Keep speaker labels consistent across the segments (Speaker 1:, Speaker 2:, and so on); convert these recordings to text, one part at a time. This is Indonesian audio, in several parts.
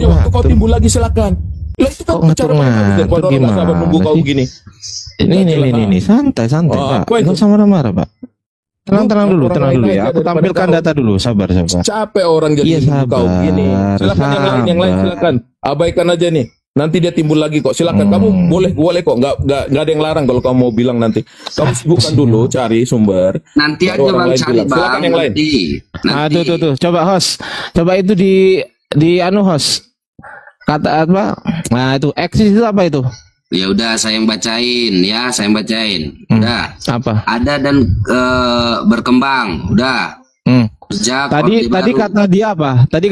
Speaker 1: waktu kau timbul lagi silakan. Lah itu kan cara daripada orang nggak sabar nunggu kau gini.
Speaker 2: Ini santai Pak. Nggak usah marah-marah Pak. Tenang dulu ya. Aku tampilkan data dulu. Sabar.
Speaker 1: Capek orang jadi kau gini. Silakan yang lain silakan. Abaikan aja nih. Nanti dia timbul lagi kok. Silakan kamu boleh kok. Nggak ada yang larang kalau kamu mau bilang nanti. Kamu sibukkan dulu cari sumber.
Speaker 3: Nanti aja Bang cari Bang.
Speaker 1: Silakan yang lain.
Speaker 2: Nanti. Tuh. Coba host. Coba itu di host. Kata apa? Nah itu eksis itu apa itu?
Speaker 3: Ya udah saya yang bacain ya, Udah.
Speaker 2: Apa?
Speaker 3: Ada dan berkembang. Udah.
Speaker 2: Tadi kata dia apa? Tadi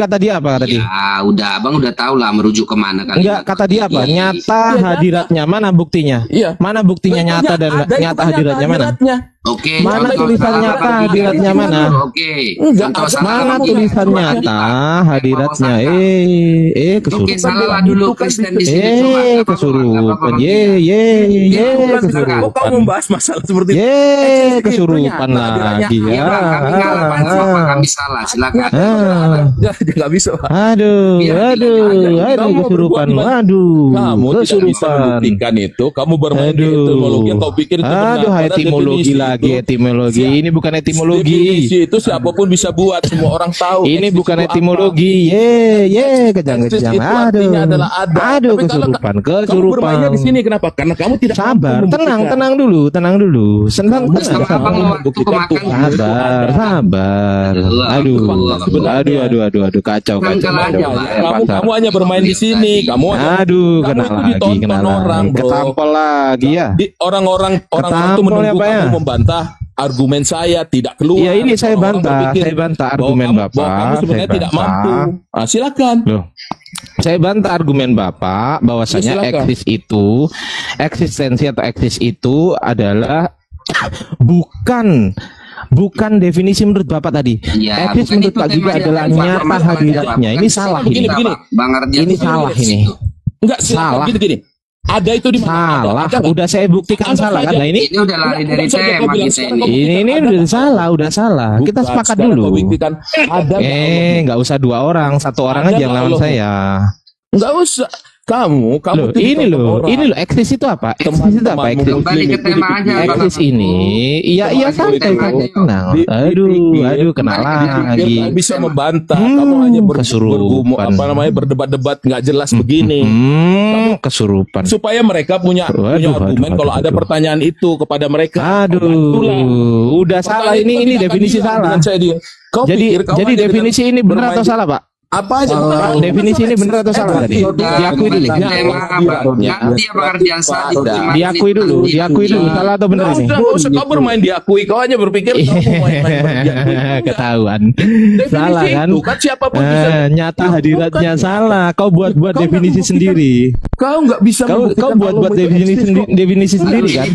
Speaker 3: Ya udah Abang udah tahu lah merujuk kemana kan.
Speaker 2: Enggak, kata dia apa? Nyata hadiratnya, mana buktinya?
Speaker 1: Iya.
Speaker 2: Mana buktinya nyata dan nyata hadiratnya mana?
Speaker 3: Oke.
Speaker 2: Mana tulisan nyata hadiratnya mana?
Speaker 3: Oke.
Speaker 2: Mana tulisan nyata hadiratnya? Kesurupan.
Speaker 3: Oke, salah dulu Kristen di sini coba.
Speaker 2: Kesurupan. Kesurupan.
Speaker 1: Kau membahas masalah seperti itu.
Speaker 2: Kesurupan lagi ya.
Speaker 3: Kami salah, silakan.
Speaker 1: Nggak bisa.
Speaker 2: Aduh, kesurupan. Waduh,
Speaker 1: kamu tidak bisa membuktikan itu. Kamu bermain di etimologi yang kau pikir itu benar.
Speaker 2: Etimologi. Ini bukan etimologi.
Speaker 1: Definisi itu siapapun bisa buat, semua orang tahu.
Speaker 2: Ini bukan etimologi. Kejang-kejang. Aduh, kesurupan.
Speaker 1: Kamu bermainnya di sini kenapa? Karena kamu tidak
Speaker 2: sabar. Tenang dulu. Sabar. Aduh, kacau.
Speaker 1: Kamu hanya bermain di sini.
Speaker 2: Kena lagi. Ketampol lagi ya.
Speaker 1: Orang itu menunggu kamu membantah argumen saya tidak keluar.
Speaker 2: Ya ini saya bantah argumen Bapak.
Speaker 1: Kamu sebenarnya tidak mampu. Silakan.
Speaker 2: Saya bantah argumen Bapak bahwasanya eksistensi atau eksis itu adalah bukan definisi menurut Bapak tadi.
Speaker 3: Ya,
Speaker 2: eksis menurut Pak juga adalah nyata hadiratnya. Ini salah ini. Ini salah ini.
Speaker 1: Enggak salah. Gini. Ada itu di mana?
Speaker 2: Salah. Udah saya buktikan salah kan. Nah ini
Speaker 3: udah lari dari tema kita ini.
Speaker 2: Ini udah salah. Kita sepakat dulu. Nggak usah 2 orang, 1 orang aja yang lawan saya.
Speaker 1: Nggak usah. Kamu
Speaker 2: ini loh eksis itu apa? Eksis itu apa?
Speaker 3: Kembali ke tema aja.
Speaker 2: Eksis ini, iya santai, tenang. Aduh, kenal lagi.
Speaker 1: Bisa membantah. Kamu hanya berdebat-debat nggak jelas begini.
Speaker 2: Kesurupan.
Speaker 1: Supaya mereka punya argumen kalau ada pertanyaan itu kepada mereka.
Speaker 2: Udah salah ini definisi salah. Jadi definisi ini benar atau salah Pak?
Speaker 1: Apa aja
Speaker 2: definisi ini benar atau salah tadi? Diakui dulu. Diakui dulu. Salah atau benar ini?
Speaker 1: Kau bermain diakui, kau hanya berpikir
Speaker 2: ketahuan. Salah kan?
Speaker 1: Siapapun bisa.
Speaker 2: Nyata hadiratnya salah. Kau buat definisi sendiri.
Speaker 1: Kau nggak bisa.
Speaker 2: Kau buat definisi sendiri kan?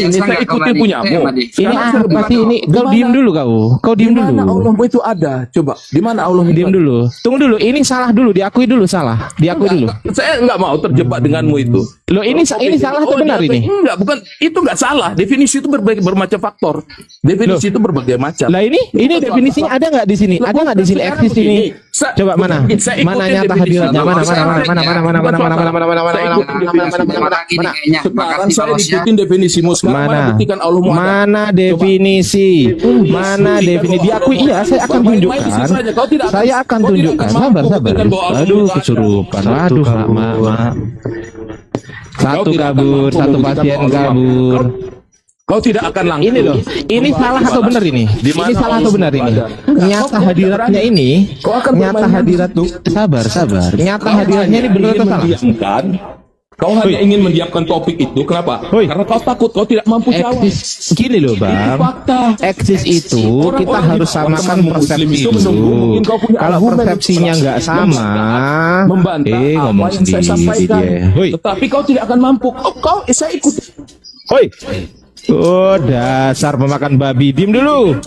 Speaker 1: Saya ikuti punyamu.
Speaker 2: Ini apa sih ini? Kau diem dulu kau diem dulu.
Speaker 1: Di mana Allah itu ada? Coba. Di mana Allah
Speaker 2: diem dulu? Tunggu dulu, ini salah dulu, diakui dulu salah. Diakui dulu.
Speaker 1: Saya nggak mau terjebak denganmu itu.
Speaker 2: Loh, ini salah atau benar ini?
Speaker 1: Enggak, bukan. Itu nggak salah. Definisi itu bermacam faktor. Definisi itu berbagai macam.
Speaker 2: Lah ini definisinya ada nggak di sini? Ada nggak di sini eksis ini? Coba mana? Mana nyata hadiratnya? Mana?
Speaker 1: Sekarang saya ikutin definisimu.
Speaker 2: Mana definisi? Mana definisi? Diakui iya, saya akan tunjukkan. Sabar. Aduh, kesurupan. Aduh, mak. Satu kabur, satu pasien kabur.
Speaker 1: Kau tidak akan langsung.
Speaker 2: Ini loh, ini salah atau benar ini? Ini salah atau benar ini? Nyata hadiratnya ini, nyata hadirat. Sabar. Nyata hadiratnya ini benar atau salah?
Speaker 1: Kau hanya ingin mendiamkan topik itu, kenapa? Karena kau takut, kau tidak mampu jawab.
Speaker 2: Gini loh Bang, eksis itu kita harus samakan persepsi dulu. Kalau persepsinya nggak sama, ngomong sendiri dia.
Speaker 1: Tetapi kau tidak akan mampu. Saya ikut.
Speaker 2: Dasar pemakan babi, diem dulu.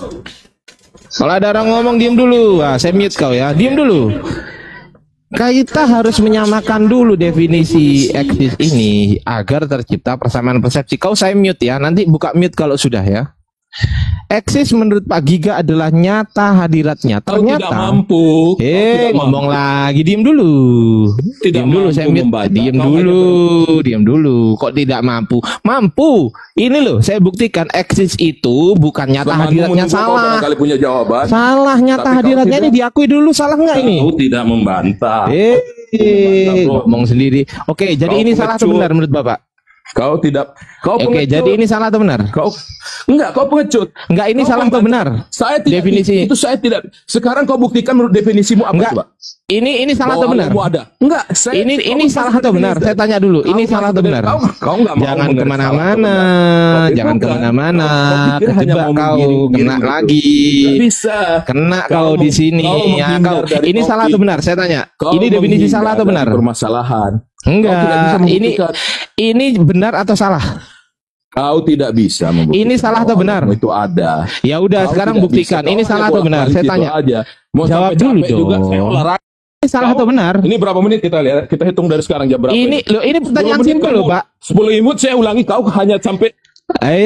Speaker 2: Kalau ada orang ngomong diem dulu. Saya mute kau ya, diem dulu. Kita harus menyamakan dulu definisi eksis ini agar tercipta persamaan persepsi. Kau saya mute ya, nanti buka mute kalau sudah ya. eksis menurut Pak Giga adalah nyata hadiratnya.
Speaker 1: Kau tidak
Speaker 2: Ternyata
Speaker 1: mampu. Kau tidak
Speaker 2: ngomong
Speaker 1: mampu.
Speaker 2: lagi, diem dulu.
Speaker 1: Tidak
Speaker 2: Diem dulu,
Speaker 1: mampu
Speaker 2: saya mute.
Speaker 1: membaca.
Speaker 2: Diem
Speaker 1: Kau
Speaker 2: dulu, diem dulu. Kok tidak mampu? Mampu. Ini loh, saya buktikan eksis itu bukan nyata
Speaker 1: Temanmu
Speaker 2: hadiratnya
Speaker 1: menunggu kau
Speaker 2: salah.
Speaker 1: barangkali punya jawaban.
Speaker 2: Salah, nyata
Speaker 1: Tapi kau
Speaker 2: hadiratnya
Speaker 1: tidak.
Speaker 2: ini diakui dulu, salah nggak ini?
Speaker 1: Kau tidak membantah. Bro.
Speaker 2: Ngomong sendiri. Oke, jadi
Speaker 1: Kau
Speaker 2: ini salah atau
Speaker 1: pengecut.
Speaker 2: benar menurut Bapak?
Speaker 1: Kau tidak. Kau
Speaker 2: Oke,
Speaker 1: pengecut.
Speaker 2: jadi ini salah atau benar?
Speaker 1: Kau enggak, kau pengecut.
Speaker 2: Enggak, ini
Speaker 1: Kau
Speaker 2: salah atau
Speaker 1: pembaca.
Speaker 2: benar?
Speaker 1: Saya tidak.
Speaker 2: Definisi.
Speaker 1: Itu saya tidak. Sekarang kau buktikan menurut definisimu apa
Speaker 2: Enggak.
Speaker 1: coba?
Speaker 2: Ini salah atau
Speaker 1: Bahwa
Speaker 2: benar?
Speaker 1: ilmu ada. Enggak.
Speaker 2: Ini salah atau benar? Saya tanya dulu. Ini salah atau benar?
Speaker 1: Kau enggak mau
Speaker 2: Jangan
Speaker 1: mengenai
Speaker 2: kemana-mana,
Speaker 1: salah atau benar.
Speaker 2: jangan
Speaker 1: Bukan.
Speaker 2: kemana-mana.
Speaker 1: Kau pikir hanya
Speaker 2: Kejebak
Speaker 1: mau
Speaker 2: kau,
Speaker 1: menggiring-giring
Speaker 2: kena
Speaker 1: gitu.
Speaker 2: lagi.
Speaker 1: Nggak bisa.
Speaker 2: Kena
Speaker 1: Kau
Speaker 2: kau di
Speaker 1: meng-
Speaker 2: sini.
Speaker 1: kau
Speaker 2: Ya,
Speaker 1: menghindar
Speaker 2: kau.
Speaker 1: dari
Speaker 2: Ini salah
Speaker 1: topik.
Speaker 2: atau benar? Saya tanya.
Speaker 1: Kau
Speaker 2: Ini definisi
Speaker 1: menghindar
Speaker 2: salah atau
Speaker 1: dari
Speaker 2: benar?
Speaker 1: permasalahan. Kau tidak bisa
Speaker 2: Enggak.
Speaker 1: membuktikan.
Speaker 2: Ini benar atau salah?
Speaker 1: Kau tidak bisa membuktikan.
Speaker 2: Ini salah atau
Speaker 1: bahwa
Speaker 2: benar?
Speaker 1: ilmu itu ada.
Speaker 2: Ya udah,
Speaker 1: Kau
Speaker 2: sekarang
Speaker 1: tidak
Speaker 2: buktikan.
Speaker 1: bisa.
Speaker 2: Ini
Speaker 1: Kau
Speaker 2: salah
Speaker 1: hanya
Speaker 2: atau benar?
Speaker 1: bolak-balik
Speaker 2: Saya
Speaker 1: gitu
Speaker 2: tanya.
Speaker 1: aja. Mau
Speaker 2: Jawab
Speaker 1: sampai
Speaker 2: dulu
Speaker 1: capek juga
Speaker 2: dong.
Speaker 1: saya olahraga.
Speaker 2: Ini salah atau benar?
Speaker 1: Ini berapa menit kita lihat? Kita hitung dari sekarang jam berapa?
Speaker 2: Ini pertanyaan
Speaker 1: 10 menit
Speaker 2: simpel
Speaker 1: kamu-
Speaker 2: loh, Pak.
Speaker 1: 10 menit saya ulangi, kau hanya sampai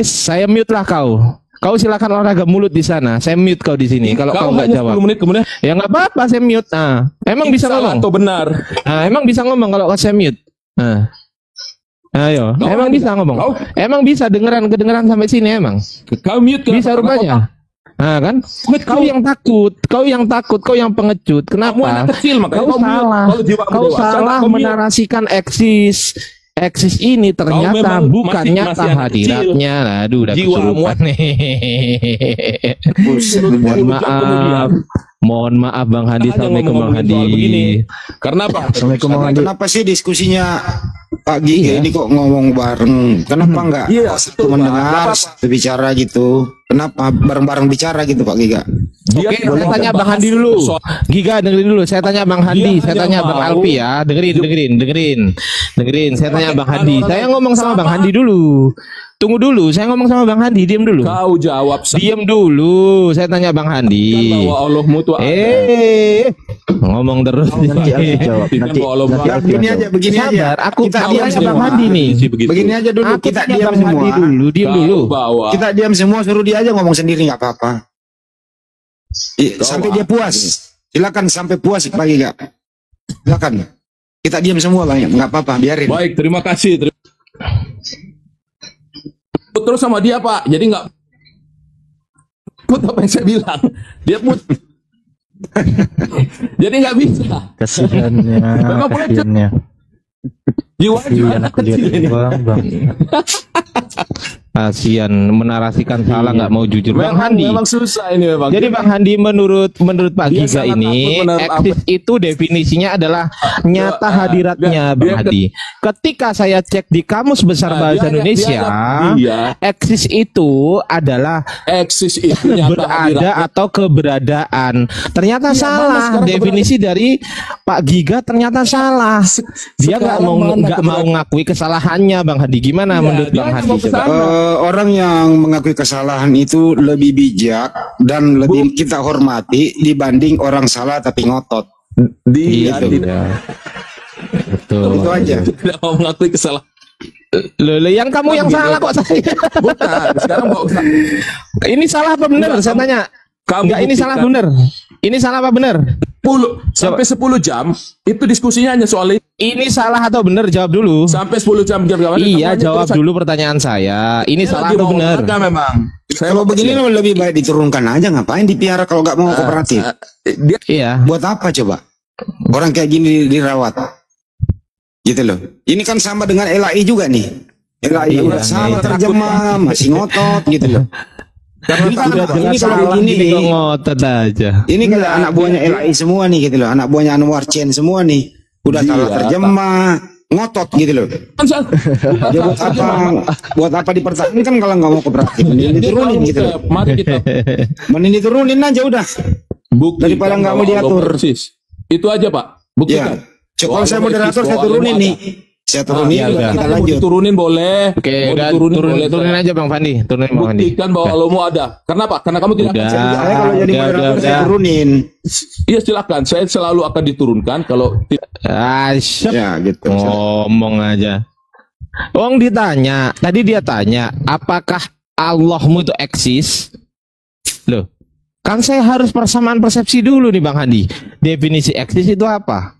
Speaker 2: Saya mute lah kau. Kau silakan olahraga mulut di sana. Saya mute kau di sini. Kalau kau nggak
Speaker 1: hanya
Speaker 2: jawab,
Speaker 1: 10 menit kemudian.
Speaker 2: ya nggak apa-apa. Saya mute. Nah, emang bisa
Speaker 1: Salah
Speaker 2: ngomong?
Speaker 1: atau benar?
Speaker 2: Nah, emang bisa ngomong kalau saya mute? Nah, ayo.
Speaker 1: Kau
Speaker 2: Emang bisa ngomong?
Speaker 1: kau-
Speaker 2: Emang bisa kedengeran sampai sini emang?
Speaker 1: Kau mute kenapa?
Speaker 2: Bisa rupanya. Nah kan, kau yang takut, kau yang pengecut.
Speaker 1: Kamu anak
Speaker 2: Kenapa?
Speaker 1: kecil makanya
Speaker 2: Kau
Speaker 1: kau mute.
Speaker 2: salah,
Speaker 1: Kalau jiwamu
Speaker 2: kau
Speaker 1: dewasa,
Speaker 2: salah
Speaker 1: kau mute.
Speaker 2: menarasikan eksis ini ternyata
Speaker 1: memang
Speaker 2: bukan
Speaker 1: masih
Speaker 2: nyata
Speaker 1: anak
Speaker 2: hadiratnya. Aduh, udah
Speaker 1: Jiwamu-
Speaker 2: kesurupan nih. Mohon maaf, mohon maaf Bang Hadi.
Speaker 1: Hanya
Speaker 2: Assalamualaikum Bang
Speaker 1: ngomongin soal
Speaker 2: Hadi.
Speaker 1: begini. Karena apa?
Speaker 4: Assalamualaikum Bang Andi. Kenapa sih diskusinya Pak Giga
Speaker 2: Iya.
Speaker 4: ini kok ngomong bareng? Kenapa enggak
Speaker 1: Iya,
Speaker 4: satu
Speaker 1: betul,
Speaker 4: mendengar,
Speaker 1: Pak.
Speaker 4: satu bicara gitu? Kenapa bareng-bareng bicara gitu Pak Giga?
Speaker 2: Oke,
Speaker 1: tidak
Speaker 2: saya
Speaker 1: mau
Speaker 2: tanya Bang
Speaker 1: membahas
Speaker 2: Hadi dulu.
Speaker 1: soal-
Speaker 2: Giga dengerin dulu. Saya tanya Bang Hadi, saya
Speaker 1: hanya
Speaker 2: tanya Bang
Speaker 1: mau-
Speaker 2: Alpi ya. Dengerin. Saya tanya Bang Hadi.
Speaker 1: orang
Speaker 2: Saya
Speaker 1: yang
Speaker 2: ngomong sama
Speaker 1: sama.
Speaker 2: Bang Hadi dulu. Tunggu dulu, saya ngomong sama Bang Hadi, diam dulu.
Speaker 1: Kau jawab
Speaker 2: Diam dulu. Saya tanya Bang Hadi.
Speaker 1: bahwa Allahmu itu ada.
Speaker 2: Ngomong terus.
Speaker 4: Nanti Alfi jawab.
Speaker 1: Buktikan
Speaker 4: Nanti,
Speaker 1: bahwa Allahmu
Speaker 4: nanti
Speaker 1: ada.
Speaker 4: begini aja, begini aja.
Speaker 2: Sabar, aku
Speaker 4: Kita
Speaker 2: tanya
Speaker 4: diam
Speaker 2: Bang
Speaker 4: semua.
Speaker 2: Hadi nih.
Speaker 1: Begitu.
Speaker 4: Begini aja dulu,
Speaker 2: Aku
Speaker 4: kita
Speaker 2: tanya
Speaker 4: diam
Speaker 2: Bang
Speaker 4: semua.
Speaker 2: Hadi dulu, diam
Speaker 1: Kau
Speaker 2: dulu.
Speaker 1: bahwa
Speaker 4: Kita diam semua, suruh dia aja ngomong sendiri nggak apa-apa.
Speaker 1: Kau
Speaker 4: Sampai dia puas. Silakan sampai puas Pak Giga. Silakan. Kita diam semua Bang, nggak apa-apa, biarin.
Speaker 1: baik, terima kasih. Terus sama dia Pak, jadi nggak put apa yang saya bilang, dia put, jadi nggak bisa.
Speaker 5: Kasihannya,
Speaker 1: Memang pengecut.
Speaker 5: kasihannya.
Speaker 1: Jiwa anak
Speaker 5: Aku lihat
Speaker 1: kecil ini.
Speaker 5: bang.
Speaker 2: Kasihan menarasikan salah, nggak mau jujur. Bang Handi.
Speaker 1: Memang susah ini memang.
Speaker 2: Jadi Bang Handi menurut Pak
Speaker 1: Dia
Speaker 2: Giga
Speaker 1: sangat
Speaker 2: ini
Speaker 1: takut menaruh
Speaker 2: eksis itu definisinya adalah nyata hadiratnya
Speaker 1: dia-
Speaker 2: Bang
Speaker 1: dia-
Speaker 2: Hadi. Ketika saya cek di Kamus Besar Bahasa Indonesia, eksis itu adalah
Speaker 1: eksis itu nyata
Speaker 2: berada
Speaker 1: hadiratnya.
Speaker 2: atau keberadaan. Ternyata
Speaker 1: Iya, mana
Speaker 2: salah
Speaker 1: sekarang
Speaker 2: definisi dari Pak Giga, ternyata salah. Dia nggak
Speaker 1: sekarang
Speaker 2: mau
Speaker 1: mana
Speaker 2: ngakui kesalahannya Bang Hadi. Gimana
Speaker 1: Iya,
Speaker 2: menurut
Speaker 1: dia
Speaker 2: Bang
Speaker 1: hanya
Speaker 2: Hadi?
Speaker 1: mau
Speaker 2: Coba?
Speaker 1: kesana.
Speaker 4: Orang yang mengakui kesalahan itu lebih bijak dan lebih kita hormati dibanding orang salah tapi ngotot.
Speaker 1: Dia
Speaker 2: Gitu,
Speaker 1: tidak,
Speaker 2: ya. Betul.
Speaker 4: Itu aja.
Speaker 1: tidak mau mengakui kesalahan.
Speaker 2: Loh, yang kamu yang salah kok saya.
Speaker 1: Bukan, sekarang mau
Speaker 2: Ini salah apa benar?
Speaker 1: Enggak,
Speaker 2: Saya
Speaker 1: kamu-
Speaker 2: tanya.
Speaker 1: kamu
Speaker 2: Enggak, ini
Speaker 1: buktikan.
Speaker 2: salah benar. Ini salah apa benar?
Speaker 1: 10 sampai 10 jam itu diskusinya hanya soal itu.
Speaker 2: Ini salah atau benar? Jawab dulu.
Speaker 1: Sampai 10 jam
Speaker 2: Iya, jawab dulu pertanyaan saya. Ini salah atau benar?
Speaker 1: Memang. Saya
Speaker 4: Kalau begini lebih baik diturunkan aja, ngapain dipiara kalau nggak mau kooperatif?
Speaker 1: dia
Speaker 2: Iya.
Speaker 4: Buat apa coba? Orang kayak gini dirawat. Gitu loh. Ini kan sama dengan LAI juga nih. LAI
Speaker 2: Iya,
Speaker 4: udah salah
Speaker 2: nih.
Speaker 4: terjemah, masih ngotot gitu loh. Ini kan
Speaker 2: Udah
Speaker 4: ini
Speaker 2: jelas
Speaker 4: kalau
Speaker 2: salah
Speaker 4: begini
Speaker 2: gini
Speaker 4: nih,
Speaker 2: kok ngotot aja.
Speaker 4: ini kayak anak buahnya LAI semua nih gitu loh. Anak buahnya Anwar Chen semua nih. Udah salah terjemah, ngotot gitu loh. Ya buat apa? Buat apa dipertahankan kalau nggak mau kooperatif? Mending diturunin gitu loh.
Speaker 1: Mari kita
Speaker 4: Mending diturunin aja udah.
Speaker 1: buktikan
Speaker 4: Daripada nggak mau
Speaker 1: bahwa
Speaker 4: diatur.
Speaker 1: Allah persis. Itu aja Pak.
Speaker 4: Ya.
Speaker 1: Buktikan.
Speaker 4: Kalau saya moderator saya turunin nih. Saya turunin,
Speaker 2: ya udah.
Speaker 4: kita
Speaker 1: Mau
Speaker 4: lanjut.
Speaker 1: diturunin boleh.
Speaker 2: Oke,
Speaker 1: Mau
Speaker 2: udah
Speaker 1: diturunin
Speaker 2: turunin aja Bang Fandi. Turunin Bang Fandi.
Speaker 1: Buktikan bahwa Allahmu ada. Kenapa? Karena kamu tidak
Speaker 2: Udah.
Speaker 1: akan
Speaker 4: Saya kalau jadi moderator saya turunin.
Speaker 1: Iya silakan. Saya selalu akan diturunkan kalau tidak.
Speaker 2: Asyik.
Speaker 4: Ya gitu.
Speaker 2: Ngomong aja. Wong ditanya, tadi dia tanya, apakah Allahmu itu eksis? Loh, kan saya harus persamaan persepsi dulu nih Bang Hadi. Definisi eksis itu apa?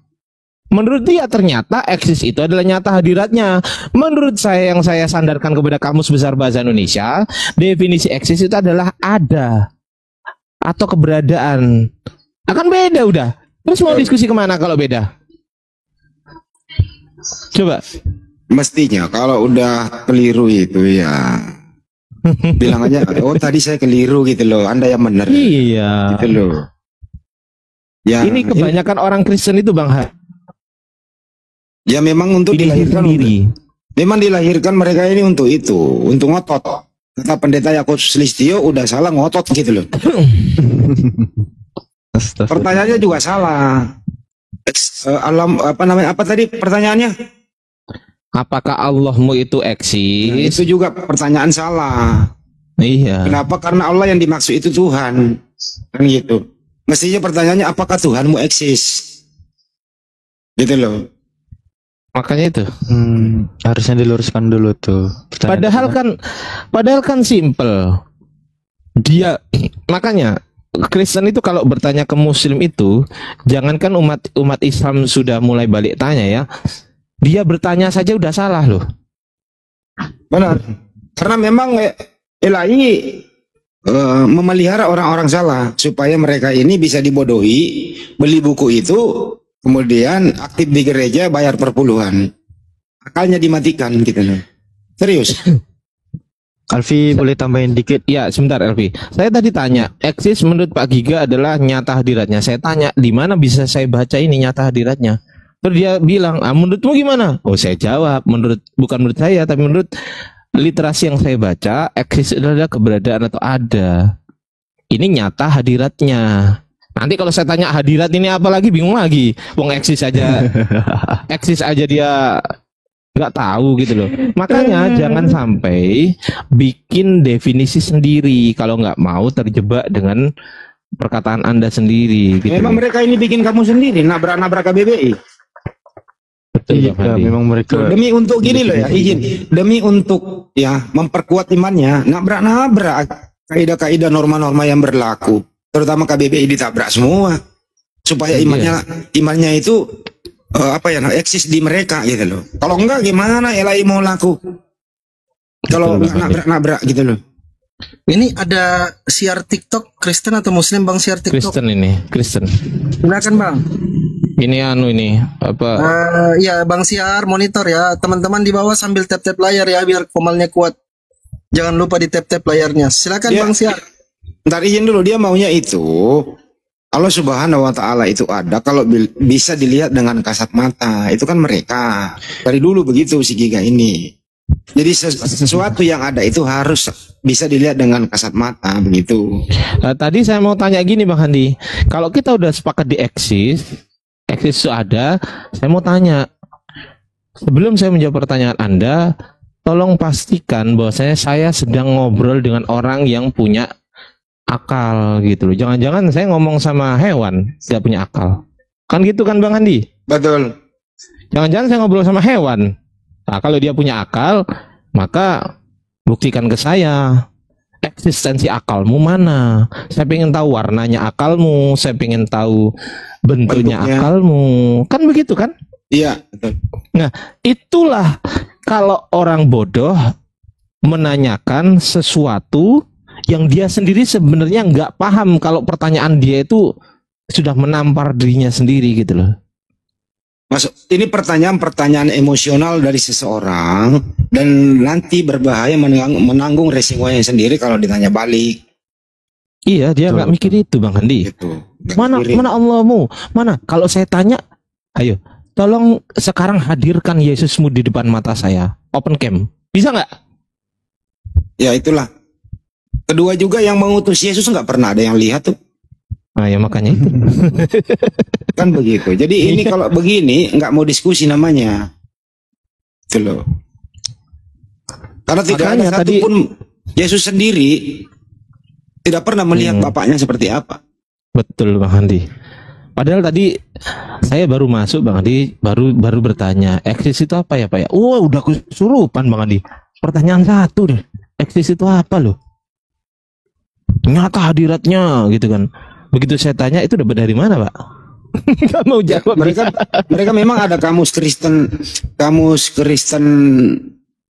Speaker 2: Menurut dia ternyata eksis itu adalah nyata hadiratnya. Menurut saya yang saya sandarkan kepada Kamus Besar Bahasa Indonesia, definisi eksis itu adalah ada atau keberadaan. Akan beda udah. Terus mau diskusi kemana kalau beda? Coba.
Speaker 4: Mestinya kalau udah keliru itu ya bilang aja, oh tadi saya keliru gitu loh, Anda yang benar.
Speaker 2: Iya.
Speaker 4: Gitu loh. Ya,
Speaker 2: Ini kebanyakan orang Kristen itu Bang Hadi.
Speaker 4: ya memang untuk dilahirkan
Speaker 2: sendiri.
Speaker 4: Memang dilahirkan mereka ini untuk itu, untuk ngotot. Kata pendeta Yakobus Listio udah salah ngotot gitu loh. Pertanyaannya juga salah. Alam apa namanya? Apa tadi pertanyaannya?
Speaker 2: Apakah Allahmu itu eksis?
Speaker 4: Nah, itu juga pertanyaan salah.
Speaker 2: Iya.
Speaker 4: Kenapa? Karena Allah yang dimaksud itu Tuhan. Kan gitu. Mestinya pertanyaannya apakah Tuhanmu eksis? Gitu loh.
Speaker 2: Makanya itu.
Speaker 5: Harusnya diluruskan dulu tuh.
Speaker 2: Padahal kan simple. Dia makanya Kristen itu kalau bertanya ke Muslim itu, jangankan umat Islam sudah mulai balik tanya ya. Dia bertanya saja udah salah loh.
Speaker 4: Benar. Karena memang Ilahi memelihara orang-orang salah supaya mereka ini bisa dibodohi, beli buku itu, kemudian aktif di gereja bayar perpuluhan. Akalnya dimatikan gitu loh. Serius.
Speaker 5: Alfi boleh tambahin dikit?
Speaker 2: Ya, sebentar Elvi. Saya tadi tanya, eksis menurut Pak Giga adalah nyata hadiratnya. Saya tanya, di mana bisa saya baca ini nyata hadiratnya? Terus dia bilang, menurutmu gimana? Oh, saya jawab, bukan menurut saya, tapi menurut literasi yang saya baca, eksis adalah keberadaan atau ada. Ini nyata hadiratnya. Nanti kalau saya tanya hadirat ini apa lagi, bingung lagi. Wong eksis aja, eksis aja dia nggak tahu gitu loh. Makanya jangan sampai bikin definisi sendiri kalau nggak mau terjebak dengan perkataan Anda sendiri. Gitu.
Speaker 4: Memang mereka ini bikin kamu sendiri, nabrak-nabrak KBBI.
Speaker 2: Betul,
Speaker 5: Iya, memang mereka
Speaker 4: Demi untuk gini loh ya, izin. Demi untuk ya memperkuat imannya, nabrak-nabrak kaidah-kaidah norma-norma yang berlaku. Terutama KBBI ditabrak semua supaya imannya itu eksis di mereka gitu loh. Kalau enggak gimana LAI mau laku? Kalau enggak nabrak-nabrak gitu loh.
Speaker 6: Ini ada siar TikTok Kristen atau Muslim Bang, siar TikTok?
Speaker 2: Kristen ini, Kristen.
Speaker 6: Silakan Bang.
Speaker 2: Ini apa?
Speaker 6: Ya Bang, siar monitor ya. Teman-teman di bawah sambil tap-tap layar ya biar komalnya kuat. Jangan lupa di tap-tap layarnya. Silakan
Speaker 4: Ya.
Speaker 6: Bang siar.
Speaker 4: Ntar izin dulu, dia maunya itu Allah Subhanahu wa Ta'ala itu ada kalau bisa dilihat dengan kasat mata. Itu kan mereka dari dulu begitu si Giga ini. Jadi sesuatu yang ada itu harus bisa dilihat dengan kasat mata begitu.
Speaker 2: Tadi saya mau tanya gini Bang Handi, kalau kita udah sepakat di eksis itu ada, saya mau tanya, sebelum saya menjawab pertanyaan Anda, tolong pastikan bahwasanya saya sedang ngobrol dengan orang yang punya akal gitu loh. Jangan-jangan saya ngomong sama hewan tidak punya akal. Kan gitu kan Bang Handi?
Speaker 4: Betul.
Speaker 2: Jangan-jangan saya ngobrol sama hewan. Nah, kalau dia punya akal, maka buktikan ke saya eksistensi akalmu mana. Saya pengen tahu warnanya akalmu, saya pengen tahu bentuknya akalmu. Kan begitu kan?
Speaker 4: Iya, betul.
Speaker 2: Nah, itulah kalau orang bodoh menanyakan sesuatu yang dia sendiri sebenarnya nggak paham, kalau pertanyaan dia itu sudah menampar dirinya sendiri gitu loh.
Speaker 4: Masuk, ini pertanyaan emosional dari seseorang dan nanti berbahaya menanggung resikonya sendiri kalau ditanya balik.
Speaker 2: Iya, dia nggak mikir itu Bang Handi.
Speaker 4: Gitu.
Speaker 2: Mana Allahmu? Mana? Kalau saya tanya, ayo, tolong sekarang hadirkan Yesusmu di depan mata saya. Open cam, bisa nggak?
Speaker 4: Ya itulah. Kedua juga yang mengutus Yesus nggak pernah ada yang lihat tuh.
Speaker 2: Nah, ya makanya itu.
Speaker 4: Kan begitu. Jadi ini kalau begini nggak mau diskusi namanya. Itu loh. Karena tidak
Speaker 2: Makanya
Speaker 4: ada satupun Yesus sendiri tidak pernah melihat bapaknya seperti apa.
Speaker 2: Betul Bang Handi. Padahal tadi saya baru masuk Bang Handi, baru bertanya, eksis itu apa ya Pak ya? Udah kesurupan Bang Handi. Pertanyaan satu deh. Eksis itu apa loh? nyata hadiratnya gitu kan. Begitu saya tanya itu dapat dari mana, Pak? Nggak mau jawab.
Speaker 4: Mereka memang ada kamus Kristen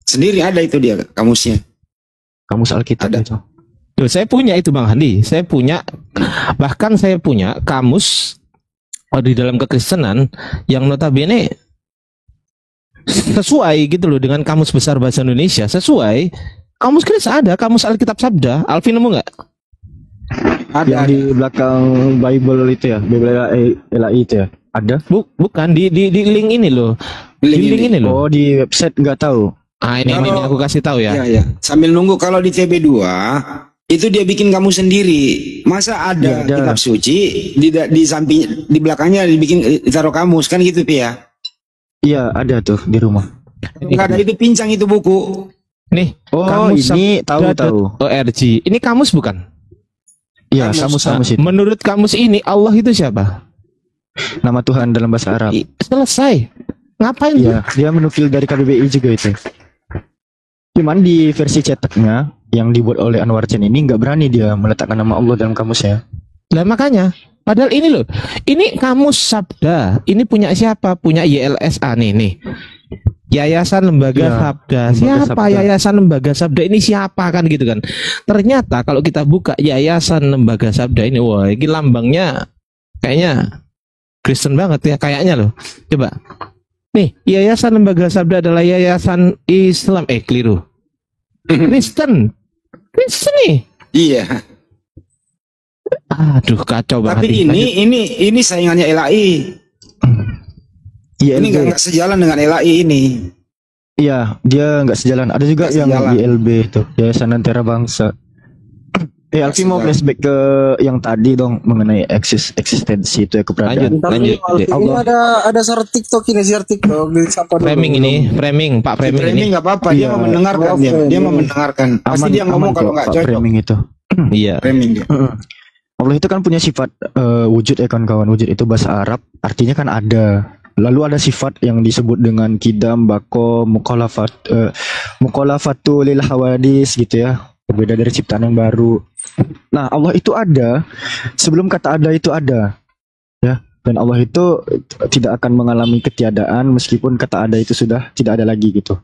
Speaker 4: sendiri, ada itu dia kamusnya.
Speaker 5: Kamus Alkitab
Speaker 4: Ada.
Speaker 5: itu.
Speaker 2: Loh, saya punya itu Bang Handi. Bahkan saya punya kamus di dalam kekristenan yang notabene sesuai gitu loh dengan Kamus Besar Bahasa Indonesia, sesuai. Kamus Kristen ada, Kamus Alkitab Sabda. Alvin nemu nggak?
Speaker 5: Yang di belakang Bible itu ya, Bible LAI itu ya. Ada?
Speaker 2: Bukan di link ini loh. Link ini loh.
Speaker 5: Oh, di website nggak tahu.
Speaker 2: Ah, ini aku kasih tahu ya.
Speaker 4: Iya. Sambil nunggu, kalau di TB2 itu dia bikin kamu sendiri. Masa ada kitab suci di samping, di belakangnya dibikin ditaruh kamus kan gitu ya?
Speaker 5: Iya, ada tuh di rumah.
Speaker 4: Enggak ada, itu pincang itu buku.
Speaker 2: Nih,
Speaker 5: Oh,
Speaker 2: Kamus
Speaker 5: ini tahu.
Speaker 2: ORG. Ini kamus bukan?
Speaker 5: Iya, kamus itu.
Speaker 2: Menurut kamus ini Allah itu siapa?
Speaker 5: Nama Tuhan dalam bahasa Arab.
Speaker 2: Selesai. Ngapain?
Speaker 5: Iya, dia menukil dari KBBI juga itu. Cuman di versi cetaknya yang dibuat oleh Anwar Chen ini nggak berani dia meletakkan nama Allah dalam kamusnya.
Speaker 2: Lah makanya, padahal ini loh, ini kamus Sabda, ini punya siapa? Punya YLSA nih. Yayasan Lembaga
Speaker 5: Ya,
Speaker 2: Sabda.
Speaker 5: Lembaga
Speaker 2: Siapa
Speaker 5: Sabda.
Speaker 2: Yayasan Lembaga Sabda ini siapa kan gitu kan? Ternyata kalau kita buka Yayasan Lembaga Sabda ini, wah, ini lambangnya kayaknya Kristen banget ya, kayaknya loh. Coba. Nih, Yayasan Lembaga Sabda adalah yayasan Islam. Keliru. Kristen nih.
Speaker 4: Iya.
Speaker 2: Aduh, kacau banget.
Speaker 4: Tapi ini saingannya LAI.
Speaker 5: Iya,
Speaker 4: Ini nggak sejalan dengan LAI ini.
Speaker 5: Iya, dia nggak sejalan. Ada juga
Speaker 4: Nggak
Speaker 5: yang
Speaker 4: sejalan.
Speaker 5: YLB itu, Yayasan Lentera Bangsa. Alfi mau
Speaker 4: sejalan.
Speaker 5: flashback ke yang tadi dong mengenai eksistensi itu ya, keberadaan.
Speaker 2: Lanjut.
Speaker 6: Ini ada share TikTok ini, share TikTok di siapa dulu?
Speaker 2: Framing Pak Framing ini.
Speaker 4: Framing nggak apa-apa, dia
Speaker 5: Iya.
Speaker 4: mau mendengarkan dia mau mendengarkan. Pasti dia ngomong kalau
Speaker 5: kok,
Speaker 4: nggak
Speaker 5: Pak,
Speaker 4: cocok.
Speaker 5: framing itu.
Speaker 2: Iya.
Speaker 4: Framing dia.
Speaker 5: Allah itu kan punya sifat wujud ya kawan-kawan. Wujud itu bahasa Arab, artinya kan ada. Lalu ada sifat yang disebut dengan kidam, bako, mukolafatu lil hawadis gitu ya. Berbeda dari ciptaan yang baru. Nah, Allah itu ada sebelum kata ada itu ada. Ya. Dan Allah itu tidak akan mengalami ketiadaan meskipun kata ada itu sudah tidak ada lagi gitu.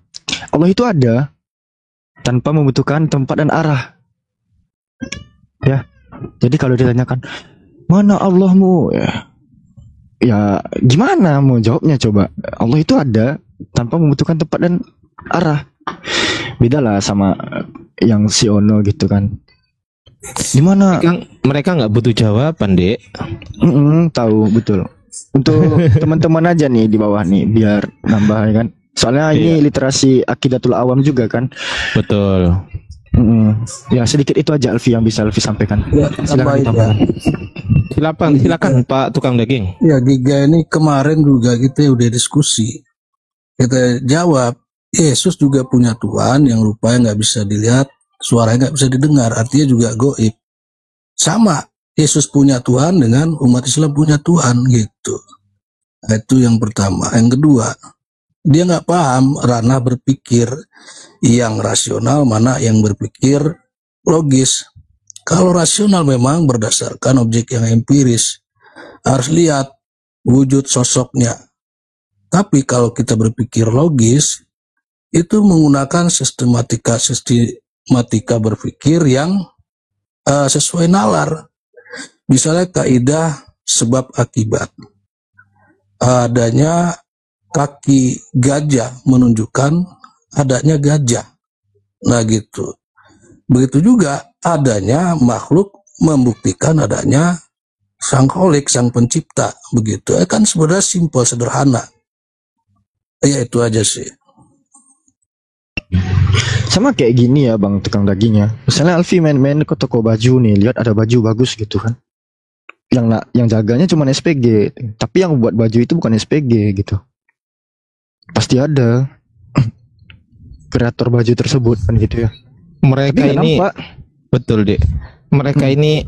Speaker 5: Allah itu ada tanpa membutuhkan tempat dan arah. Ya. Jadi kalau ditanyakan, mana Allahmu? Ya gimana mau jawabnya coba? Allah itu ada tanpa membutuhkan tempat dan arah. Beda lah sama yang si Ono gitu kan. Gimana?
Speaker 2: Mereka nggak butuh jawaban, Dek.
Speaker 5: Tahu betul. Untuk teman-teman aja nih di bawah nih biar nambah ya kan. Soalnya ini literasi akidatul awam juga kan.
Speaker 2: Betul.
Speaker 5: Ya sedikit itu aja Alfi yang bisa Alfi sampaikan. Silakan ditambahkan.
Speaker 2: Silakan Pak tukang daging.
Speaker 7: Ya, Giga ini kemarin juga kita udah diskusi. Kita jawab, Yesus juga punya Tuhan yang rupanya nggak bisa dilihat, suaranya nggak bisa didengar, artinya juga goib. Sama, Yesus punya Tuhan dengan umat Islam punya Tuhan gitu. Nah, itu yang pertama. Yang kedua, dia nggak paham ranah berpikir yang rasional mana yang berpikir logis. Kalau rasional memang berdasarkan objek yang empiris, harus lihat wujud sosoknya. Tapi kalau kita berpikir logis, itu menggunakan sistematika berpikir yang sesuai nalar. Misalnya kaidah sebab akibat. Adanya kaki gajah menunjukkan adanya gajah. Nah gitu. Begitu juga adanya makhluk membuktikan adanya sang kholik, sang pencipta. Begitu. Kan sebenarnya simpel, sederhana. Ya itu aja sih.
Speaker 5: Sama kayak gini ya bang tukang dagingnya. Misalnya Alfi main-main ke toko baju nih, lihat ada baju bagus gitu kan. Yang jaganya cuma SPG, tapi yang buat baju itu bukan SPG gitu. Pasti ada kreator baju tersebut kan gitu ya.
Speaker 2: Mereka
Speaker 5: Tapi
Speaker 2: ini
Speaker 5: nampak.
Speaker 2: betul, Dek. Mereka ini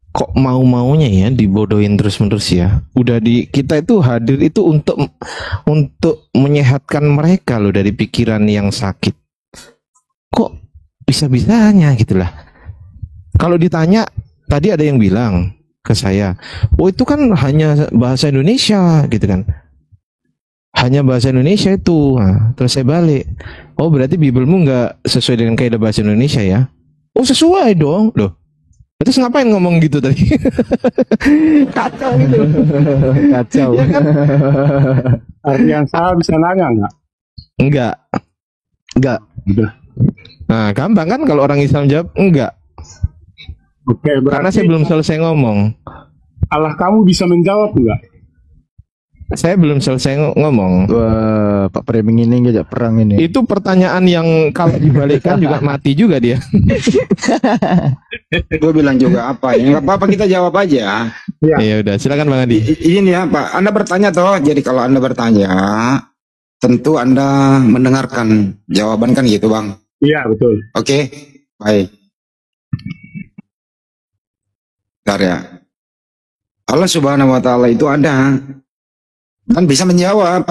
Speaker 2: kok mau-maunya ya dibodohin terus-menerus ya. Udah kita itu hadir itu untuk menyehatkan mereka loh dari pikiran yang sakit. Kok bisa-bisanya gitulah. Kalau ditanya, tadi ada yang bilang ke saya, oh itu kan hanya bahasa Indonesia gitu kan. Hanya bahasa Indonesia itu. Nah, terus saya balik, oh berarti Biblemu nggak sesuai dengan kaidah bahasa Indonesia ya? Oh sesuai dong. Loh, terus ngapain ngomong gitu tadi? Kacau gitu.
Speaker 5: Kacau.
Speaker 2: Ya kan?
Speaker 8: Ardian saya bisa nanya nggak?
Speaker 2: Enggak.
Speaker 8: Udah.
Speaker 2: Nah, gampang kan kalau orang Islam jawab enggak.
Speaker 8: Oke,
Speaker 2: Karena
Speaker 8: berarti
Speaker 2: saya belum selesai ngomong.
Speaker 8: Allah kamu bisa menjawab nggak?
Speaker 2: Saya belum selesai ngomong.
Speaker 5: Wah, Pak Preming ini ngajak perang ini.
Speaker 2: Itu pertanyaan yang kalau dibalikkan juga mati juga dia.
Speaker 4: Gue bilang juga apa ya, nggak apa-apa kita jawab aja.
Speaker 2: Ya udah, silakan Bang Adi.
Speaker 4: Ini ya Pak, Anda bertanya toh, jadi kalau Anda bertanya, tentu Anda mendengarkan jawaban kan gitu Bang.
Speaker 8: Iya, betul.
Speaker 4: Oke, baik. Bentar ya. Allah Subhanahu wa Ta'ala itu ada, kan bisa menjawab,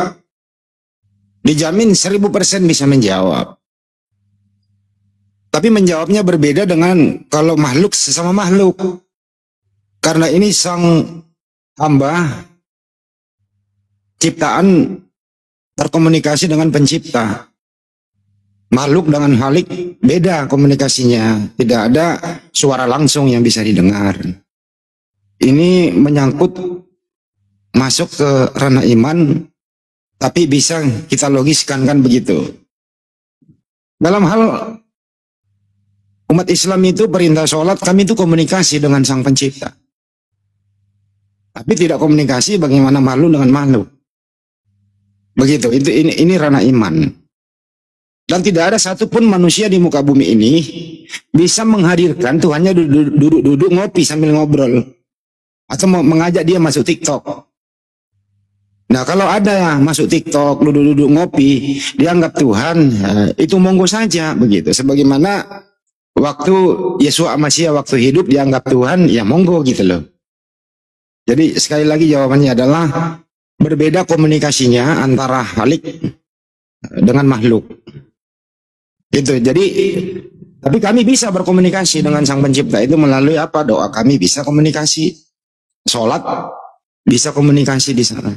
Speaker 4: dijamin 1000% bisa menjawab. Tapi menjawabnya berbeda dengan kalau makhluk sesama makhluk. Karena ini sang hamba ciptaan berkomunikasi dengan pencipta. Makhluk dengan Khalik beda komunikasinya, tidak ada suara langsung yang bisa didengar. Ini menyangkut masuk ke ranah iman, tapi bisa kita logiskan kan begitu. Dalam hal umat Islam itu perintah sholat, kami itu komunikasi dengan sang pencipta. Tapi tidak komunikasi bagaimana makhluk dengan makhluk. Begitu, ini ranah iman. Dan tidak ada satupun manusia di muka bumi ini bisa menghadirkan Tuhannya duduk ngopi sambil ngobrol. Atau mengajak dia masuk TikTok. Nah kalau ada masuk TikTok, duduk-duduk ngopi, dianggap Tuhan, itu monggo saja begitu. Sebagaimana waktu Yesus Masih waktu hidup dianggap Tuhan, ya monggo gitu loh. Jadi sekali lagi jawabannya adalah berbeda komunikasinya antara Khalik dengan makhluk. Itu. Jadi tapi kami bisa berkomunikasi dengan Sang Pencipta itu melalui apa? Doa kami bisa komunikasi. Sholat bisa komunikasi di sana.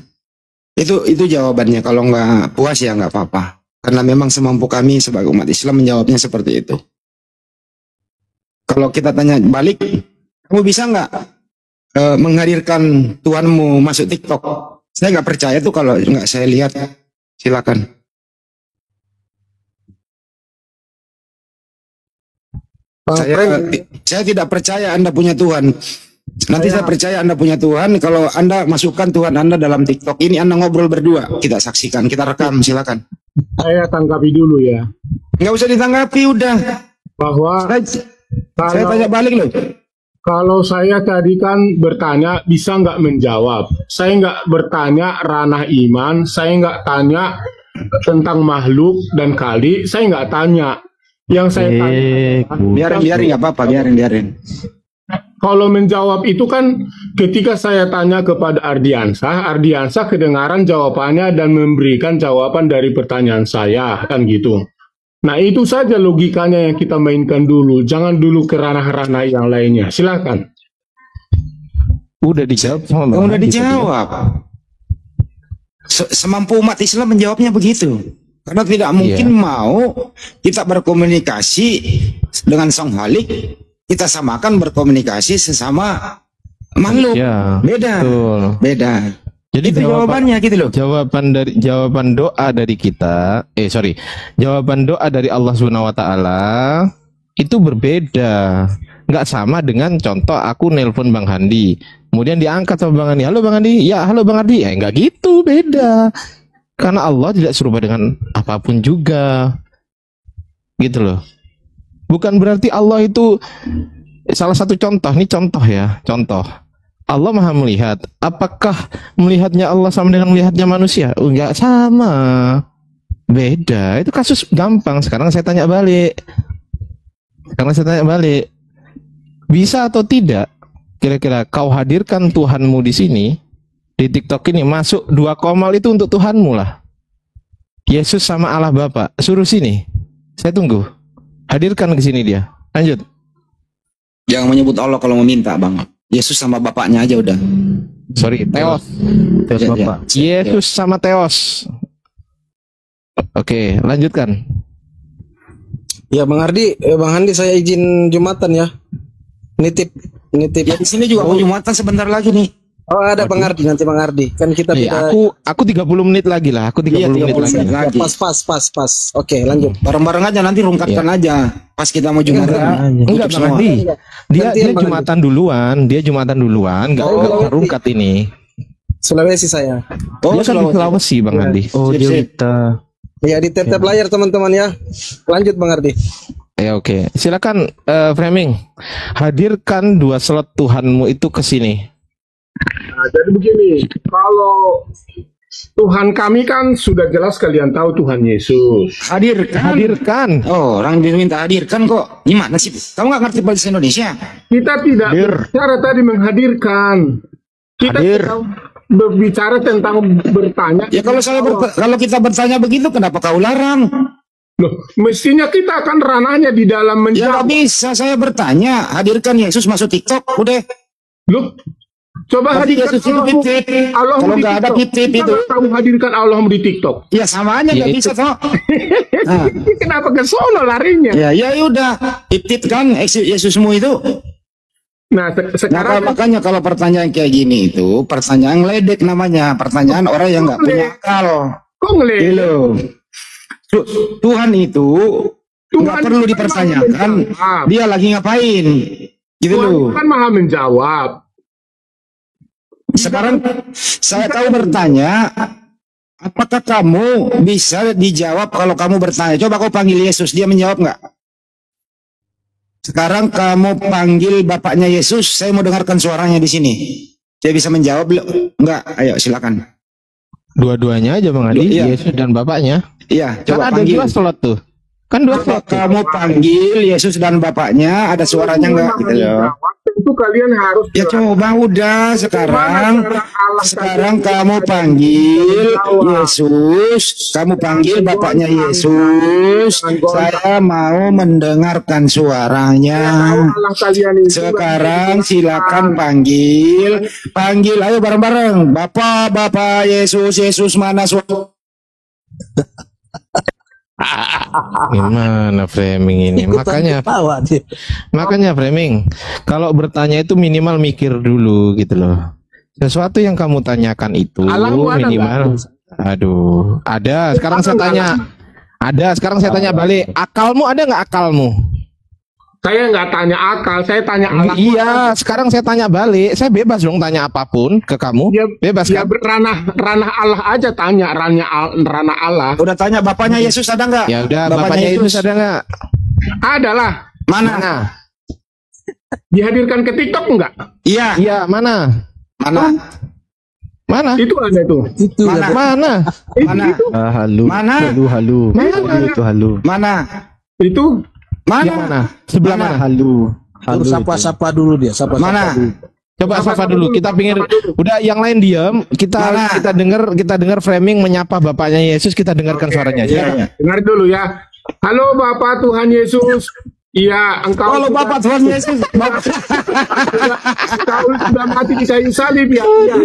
Speaker 4: Itu jawabannya. Kalau nggak puas ya nggak apa-apa. Karena memang semampu kami sebagai umat Islam menjawabnya seperti itu. Kalau kita tanya balik, kamu bisa nggak menghadirkan Tuhanmu masuk TikTok? Saya nggak percaya tuh kalau nggak saya lihat. Silakan. Saya tidak percaya Anda punya Tuhan. Nanti saya percaya Anda punya Tuhan kalau Anda masukkan Tuhan Anda dalam TikTok. Ini Anda ngobrol berdua. Kita saksikan, kita rekam, silakan.
Speaker 8: Saya tanggapi dulu ya.
Speaker 4: Nggak usah ditanggapi, udah.
Speaker 8: Bahwa
Speaker 4: Saya tanya balik loh.
Speaker 8: kalau saya tadi kan bertanya bisa nggak menjawab. Saya nggak bertanya ranah iman. Saya nggak tanya tentang makhluk dan kali. Saya nggak tanya. Yang saya tanya,
Speaker 4: Biarin nggak apa-apa, biarin.
Speaker 8: kalau menjawab itu kan ketika saya tanya kepada Ardiansah kedengaran jawabannya dan memberikan jawaban dari pertanyaan saya, kan gitu. Nah itu saja logikanya yang kita mainkan dulu, jangan dulu ke ranah-ranah yang lainnya. Silakan.
Speaker 2: Udah dijawab sama Bang
Speaker 4: Udah
Speaker 2: Adi
Speaker 4: dijawab. Semampu umat Islam menjawabnya begitu. Karena tidak mungkin mau kita berkomunikasi dengan Sang Khalik, kita samakan berkomunikasi sesama makhluk.
Speaker 2: Ya,
Speaker 4: Beda.
Speaker 2: betul.
Speaker 4: Beda.
Speaker 2: Jadi
Speaker 4: Itu jawabannya gitu loh.
Speaker 2: jawaban doa dari kita, jawaban doa dari Allah Subhanahu wa Ta'ala itu berbeda, nggak sama dengan contoh aku nelpon Bang Handi, kemudian diangkat sama Bang Handi, halo Bang Handi, ya halo Bang Handi, nggak gitu, beda. Karena Allah tidak serupa dengan apapun juga, gitu loh. Bukan berarti Allah itu salah satu contoh, ini contoh ya, contoh. Allah Maha melihat. Apakah melihatnya Allah sama dengan melihatnya manusia? Enggak sama. Beda. Itu kasus gampang. Sekarang saya tanya balik. Bisa atau tidak? Kira-kira kau hadirkan Tuhanmu di sini, di TikTok ini, masuk 2 komal itu untuk Tuhanmu lah. Yesus sama Allah Bapa. Suruh sini. Saya tunggu. Hadirkan ke sini dia. Lanjut.
Speaker 4: Jangan menyebut Allah kalau mau minta, Bang. Yesus sama bapaknya aja udah.
Speaker 2: Sorry, Theos.
Speaker 5: Theos
Speaker 4: Ya,
Speaker 5: Bapak.
Speaker 2: Yesus sama Theos. Oke, lanjutkan.
Speaker 6: Ya Bang Ardi, Bang Handi saya izin Jumatan ya. Nitip.
Speaker 4: Ya di sini juga mau Jumatan sebentar lagi nih.
Speaker 6: Oh ada Bang Ardi, nanti Bang Ardi. Kan kita
Speaker 2: Iya, aku 30 menit lagi lah. Aku 30
Speaker 4: Iya,
Speaker 2: menit
Speaker 4: 30
Speaker 2: lagi.
Speaker 4: menit.
Speaker 6: Pas. Oke, lanjut.
Speaker 4: Bareng-bareng aja nanti rungkatkan aja. Pas kita mau Jumatan.
Speaker 2: Enggak, Bang Andi. Dia
Speaker 6: Gantian, Bang
Speaker 2: Jumatan duluan, enggak rungkat ini.
Speaker 6: Sulawesi saya.
Speaker 2: Dia kan di Sulawesi, Bang Andi.
Speaker 5: Oh,
Speaker 4: Sip,
Speaker 5: dia
Speaker 4: sip.
Speaker 5: minta.
Speaker 6: Ya di tap layar teman-teman ya. Lanjut Bang Ardi.
Speaker 2: Ya oke. Silakan framing. Hadirkan 2 slot Tuhanmu itu ke sini.
Speaker 8: Nah, jadi begini, kalau Tuhan kami kan sudah jelas kalian tahu Tuhan Yesus.
Speaker 2: Hadirkan.
Speaker 4: Oh, orang diminta hadirkan kok. Gimana sih? Kamu nggak ngerti bahasa Indonesia?
Speaker 8: Kita tidak berbicara tadi menghadirkan. Kita sedang berbicara tentang bertanya.
Speaker 4: Ya kalau kalau kita bertanya begitu, kenapa kau larang?
Speaker 8: Loh, mestinya kita akan ranahnya di dalam
Speaker 4: Ya nggak
Speaker 8: menjawab.
Speaker 4: bisa, saya bertanya. Hadirkan Yesus masuk TikTok, udah.
Speaker 8: Loh, coba
Speaker 4: Tapi
Speaker 8: hadirkan
Speaker 4: Yesus itu pipit.
Speaker 8: Allahmu
Speaker 4: Kalau
Speaker 8: di
Speaker 4: nggak ada
Speaker 8: TikTok.
Speaker 4: pipit
Speaker 8: Kita
Speaker 4: itu.
Speaker 8: nggak tahu hadirkan Allahmu di TikTok.
Speaker 4: Ya sama aja nggak
Speaker 2: Ya,
Speaker 4: bisa toh. Nah,
Speaker 8: Kenapa ke sono larinya?
Speaker 4: ya udah. Pipit kan Yesusmu itu.
Speaker 8: Nah, sekarang
Speaker 4: Makanya kalau pertanyaan kayak gini itu pertanyaan ledek namanya, pertanyaan orang yang nggak punya akal.
Speaker 8: kok ngelihat?
Speaker 4: Gitu. Tuhan itu nggak perlu dipertanyakan, dia lagi ngapain, gitu
Speaker 8: Tuhan
Speaker 4: loh.
Speaker 8: kan maha menjawab.
Speaker 4: Sekarang saya tahu bertanya, apakah kamu bisa dijawab kalau kamu bertanya? Coba kau panggil Yesus, dia menjawab nggak? Sekarang kamu panggil bapaknya Yesus, saya mau dengarkan suaranya di sini. Dia bisa menjawab belum? Enggak, ayo silakan.
Speaker 2: Dua-duanya aja Bang Andi,
Speaker 4: Iya.
Speaker 2: Yesus dan bapaknya.
Speaker 4: Iya,
Speaker 2: Kan
Speaker 4: coba
Speaker 2: ada
Speaker 4: panggil.
Speaker 2: 2 slot tuh. Kan 2
Speaker 4: Coba
Speaker 2: slot tuh.
Speaker 4: kamu panggil Yesus dan bapaknya, ada suaranya enggak gitu loh.
Speaker 8: Itu kalian harus
Speaker 4: Ya coba udah sekarang kamu panggil Yesus, kamu panggil bapaknya Yesus. Saya mau mendengarkan suaranya.
Speaker 8: Allah kalian itu.
Speaker 4: Sekarang silakan panggil, ayo bareng-bareng. Bapak Yesus mana suara?
Speaker 2: Gimana framing ini? Makanya framing. Kalau bertanya itu minimal mikir dulu gitu loh. Sesuatu yang kamu tanyakan itu
Speaker 8: Allahmu ada
Speaker 2: minimal. Aduh, ada. Sekarang saya tanya. Ada. Sekarang saya tanya balik. Akalmu ada nggak akalmu?
Speaker 8: Saya nggak tanya akal, saya tanya Allah.
Speaker 2: Iya. Sekarang saya tanya balik. Saya bebas dong tanya apapun ke kamu.
Speaker 8: Ya,
Speaker 2: Bebas
Speaker 8: ya
Speaker 2: kan?
Speaker 8: ranah Allah aja tanya, ranah Allah.
Speaker 4: Udah tanya bapaknya Yesus ada nggak?
Speaker 2: Ya udah. Bapaknya Yesus ada nggak?
Speaker 8: Adalah.
Speaker 4: Mana?
Speaker 8: Dihadirkan ke TikTok enggak?
Speaker 4: Iya.
Speaker 2: Iya mana? Mana?
Speaker 8: Itu ada tuh.
Speaker 7: Itu
Speaker 4: Mana?
Speaker 2: Mana?
Speaker 4: Mana?
Speaker 5: Halu.
Speaker 4: Mana?
Speaker 5: Halu. Itu halu.
Speaker 4: Mana?
Speaker 8: Itu
Speaker 2: Yang
Speaker 4: Mana?
Speaker 2: mana? Sebelah mana?
Speaker 5: Halu. Halu.
Speaker 7: harus sapa-sapa dulu dia, sapa-sapa
Speaker 4: Mana?
Speaker 7: dulu.
Speaker 2: Coba sapa dulu. Kita pingin. Udah yang lain diam.
Speaker 4: Mana?
Speaker 2: Kita dengar framing menyapa bapaknya Yesus. Kita dengarkan suaranya.
Speaker 4: Iya.
Speaker 8: dengar dulu ya. Halo Bapak Tuhan Yesus. Iya, engkau
Speaker 4: Kalau
Speaker 8: sudah-
Speaker 4: Bapak Tuhan Yesus,
Speaker 8: engkau sudah mati di kayu salib ya. Iya.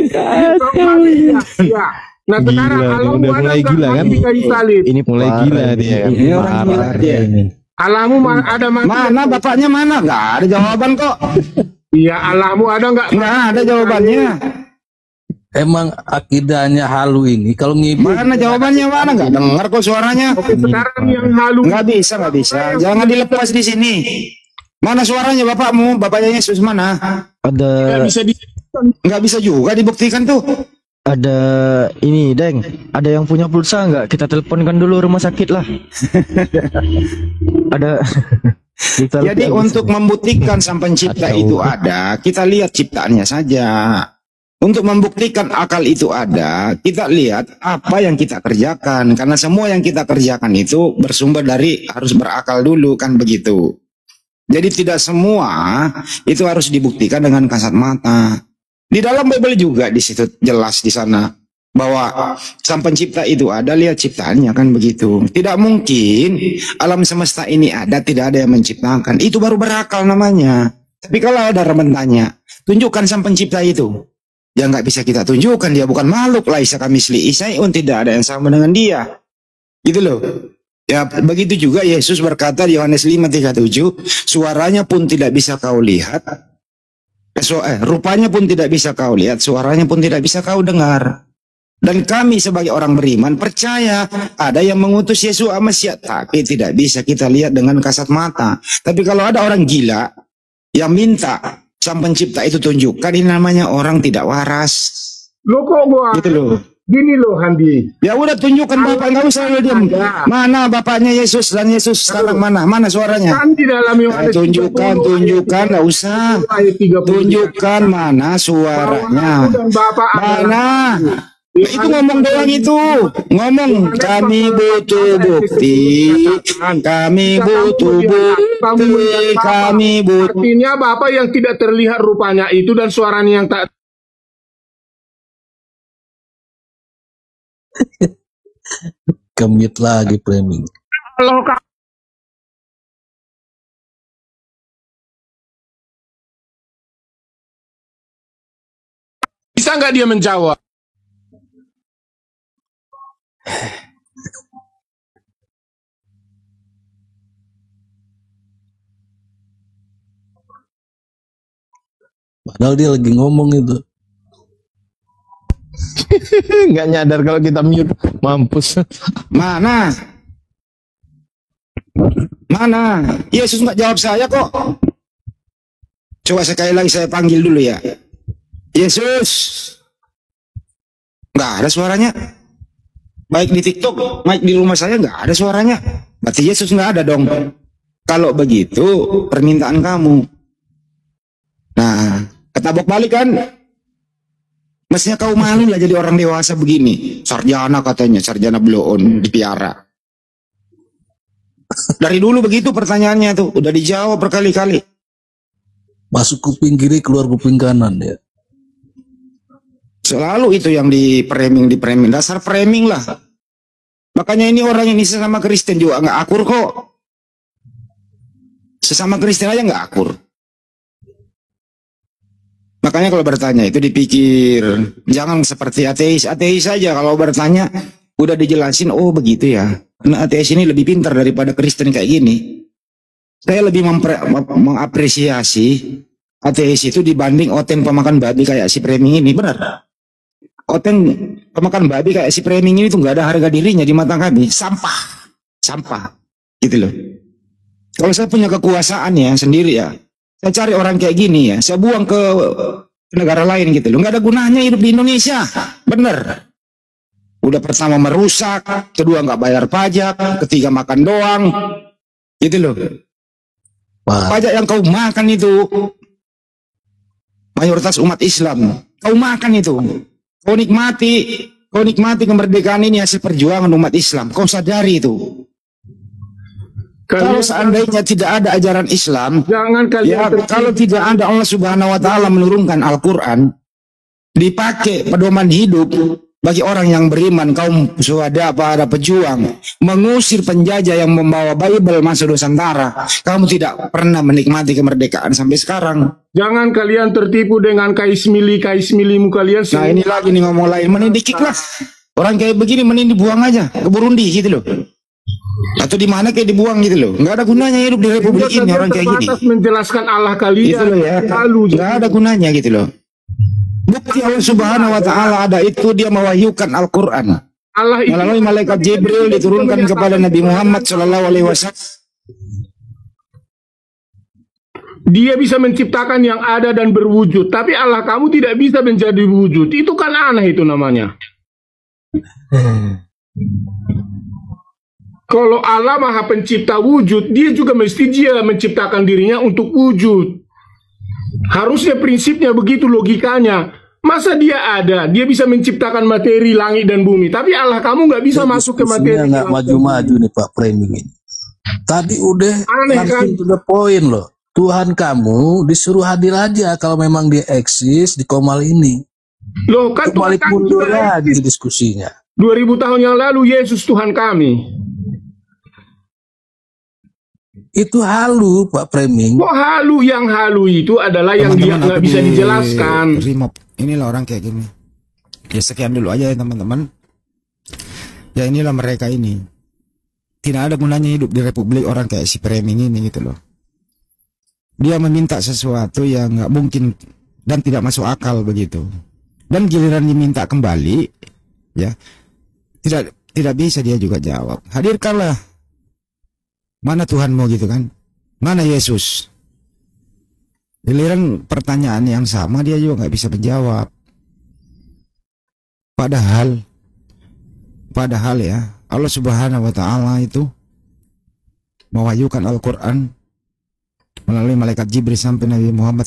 Speaker 8: Engkau mati, ya. Iya. Nah sekarang
Speaker 2: Gila,
Speaker 8: Allahmu
Speaker 2: udah
Speaker 8: ada
Speaker 2: mulai
Speaker 8: nggak
Speaker 2: gila,
Speaker 8: mati
Speaker 2: kan?
Speaker 8: di kayu salib?
Speaker 5: Ini
Speaker 2: Mulai
Speaker 5: parah
Speaker 2: gila
Speaker 5: ini.
Speaker 2: dia.
Speaker 4: Ini orang gila
Speaker 2: Parah.
Speaker 4: dia.
Speaker 8: Allahmu ada mati?
Speaker 4: Mana bapaknya mana? Nggak ada jawaban kok.
Speaker 8: Iya, Allahmu ada nggak?
Speaker 4: Nggak ada jawabannya.
Speaker 7: Emang akidahnya halu ini kalau ngibul
Speaker 4: Mana jawabannya mana? Nggak dengar kok suaranya.
Speaker 8: Sekarang yang halu.
Speaker 4: Nggak bisa. Jangan dilepas di sini. Mana suaranya bapakmu? Bapaknya Yesus mana?
Speaker 5: Ada
Speaker 4: Nggak bisa juga dibuktikan tuh.
Speaker 5: ada ini, Deng. Ada yang punya pulsa nggak? Kita teleponkan dulu rumah sakit lah. Ada. Kita
Speaker 4: Jadi untuk membuktikan sang pencipta itu ada, kita lihat ciptaannya saja. Untuk membuktikan akal itu ada, kita lihat apa yang kita kerjakan. Karena semua yang kita kerjakan itu bersumber dari harus berakal dulu, kan begitu. Jadi tidak semua itu harus dibuktikan dengan kasat mata. Di dalam Bible juga di situ jelas di sana bahwa sang pencipta itu ada, lihat ciptaannya, kan begitu. Tidak mungkin alam semesta ini ada tidak ada yang menciptakan. Itu baru berakal namanya. Tapi kalau ada orang tanya, tunjukkan sang pencipta itu. Ya nggak bisa kita tunjukkan, dia bukan makhluk. Laisa kamitslihi syai'un, tidak ada yang sama dengan dia. Gitu loh. Ya begitu juga Yesus berkata di Yohanes 5:37, suaranya pun tidak bisa kau lihat. Rupanya pun tidak bisa kau lihat, suaranya pun tidak bisa kau dengar. Dan kami sebagai orang beriman percaya ada yang mengutus Yesus Mesias, tapi tidak bisa kita lihat dengan kasat mata. Tapi kalau ada orang gila yang minta sang pencipta itu tunjukkan, ini namanya orang tidak waras.
Speaker 8: Lo kok gua
Speaker 4: Gitu loh.
Speaker 8: gini loh Handi.
Speaker 4: Ya udah tunjukkan Bapak, nggak usah lo diam. Mana Bapaknya Yesus dan Yesus sekarang mana? Mana suaranya?
Speaker 8: Kan di dalam Yohanes
Speaker 4: Tunjukkan, nggak usah.
Speaker 8: ayat 30.
Speaker 4: Tunjukkan mana suaranya.
Speaker 8: Dan Bapak
Speaker 4: Mana? Itu ngomong doang itu. Ngomong kami butuh bukti. Kami butuh bukti. Kami butuh.
Speaker 8: Artinya Bapak yang tidak terlihat rupanya itu dan suaranya yang tak
Speaker 7: Kemit lagi framing.
Speaker 8: kalau ka- bisa nggak dia menjawab?
Speaker 7: Padahal dia lagi ngomong itu.
Speaker 2: Nggak nyadar kalau kita mute, mampus.
Speaker 4: Mana? Mana? Yesus nggak jawab saya kok. Coba sekali lagi saya panggil dulu ya. Yesus. Nggak ada suaranya. Baik di TikTok, baik di rumah saya nggak ada suaranya. Berarti Yesus nggak ada dong. Kalau begitu permintaan kamu. Nah, ketabok balik kan? Mestinya kau malu lah jadi orang dewasa begini. Sarjana katanya, sarjana blow-on dipiara. Dari dulu begitu pertanyaannya tuh, udah dijawab berkali-kali.
Speaker 7: Masuk kuping kiri, keluar kuping kanan ya.
Speaker 4: Selalu itu yang di framing. Dasar framing lah. Makanya ini orang ini sesama Kristen juga nggak akur kok. Sesama Kristen aja nggak akur. Makanya kalau bertanya itu dipikir. Jangan seperti ateis. Ateis saja kalau bertanya udah dijelasin, oh begitu ya. Karena ateis ini lebih pintar daripada Kristen kayak gini. Saya lebih mengapresiasi ateis itu dibanding oteng pemakan babi kayak si framing ini. Benar. Oteng pemakan babi kayak si framing ini tuh nggak ada harga dirinya di mata kami. Sampah. Gitu loh. Kalau saya punya kekuasaan ya sendiri ya, saya cari orang kayak gini ya, saya buang ke negara lain gitu loh. Nggak ada gunanya hidup di Indonesia. Bener. Udah pertama merusak, kedua nggak bayar pajak, ketiga makan doang. Gitu loh. Pajak yang kau makan itu mayoritas umat Islam. Kau makan itu. Kau nikmati kemerdekaan ini hasil perjuangan umat Islam. Kau sadari itu. Kalau seandainya tidak ada ajaran Islam,
Speaker 8: jangan kalian
Speaker 4: kalau tidak ada Allah Subhanahu wa taala menurunkan Al-Qur'an dipakai pedoman hidup bagi orang yang beriman, kaum syuhada, para pejuang, mengusir penjajah yang membawa Bible masuk Nusantara, kamu tidak pernah menikmati kemerdekaan sampai sekarang.
Speaker 8: Jangan kalian tertipu dengan kaismilimu kalian.
Speaker 4: Nah ini lagi nih ngomong lain, mending dikik lah. Orang kayak begini mending dibuang aja ke Burundi gitu loh. Atau di mana kayak dibuang gitu loh. Nggak ada gunanya hidup di republik ini orang kayak gini.
Speaker 8: Menjelaskan Allah kalian.
Speaker 4: Gitu loh ya. Nggak ada gunanya gitu loh. Bukti Allah Subhanahu wa taala ada itu dia mewahyukan Al-Qur'an.
Speaker 8: Allah itu
Speaker 4: melalui malaikat Jibril diturunkan kepada Nabi Muhammad sallallahu alaihi wasallam.
Speaker 8: Dia bisa menciptakan yang ada dan berwujud, tapi Allah kamu tidak bisa menjadi wujud. Itu kan aneh itu namanya. Kalau Allah Maha Pencipta wujud, dia juga mesti dia menciptakan dirinya untuk wujud. Harusnya prinsipnya begitu logikanya. Masa dia ada, dia bisa menciptakan materi langit dan bumi, tapi Allah kamu nggak bisa masuk ke materi.
Speaker 7: Nggak maju-maju nih Pak framing ini. Tadi udah langsung to the point loh. Tuhan kamu disuruh hadir aja kalau memang dia eksis di Komal ini.
Speaker 8: Loh kan
Speaker 7: Tuhan
Speaker 8: Tuhan
Speaker 7: mundur lagi diskusinya.
Speaker 8: 2000 tahun yang lalu Yesus Tuhan kami.
Speaker 7: Itu halu Pak Framing.
Speaker 8: Kok halu? Yang halu itu adalah yang dia nggak bisa dijelaskan.
Speaker 4: Remove. Inilah orang kayak gini. Ya sekian dulu aja ya teman-teman. Ya inilah mereka ini. Tidak ada gunanya hidup di republik orang kayak si Framing ini gitu loh. Dia meminta sesuatu yang nggak mungkin dan tidak masuk akal begitu. Dan giliran diminta kembali, ya tidak bisa dia juga jawab. Hadirkanlah. Mana Tuhanmu gitu kan? Mana Yesus? Giliran pertanyaan yang sama dia juga nggak bisa menjawab. Padahal ya Allah Subhanahu wa Ta'ala itu mewahyukan Al-Quran melalui malaikat Jibril sampai Nabi Muhammad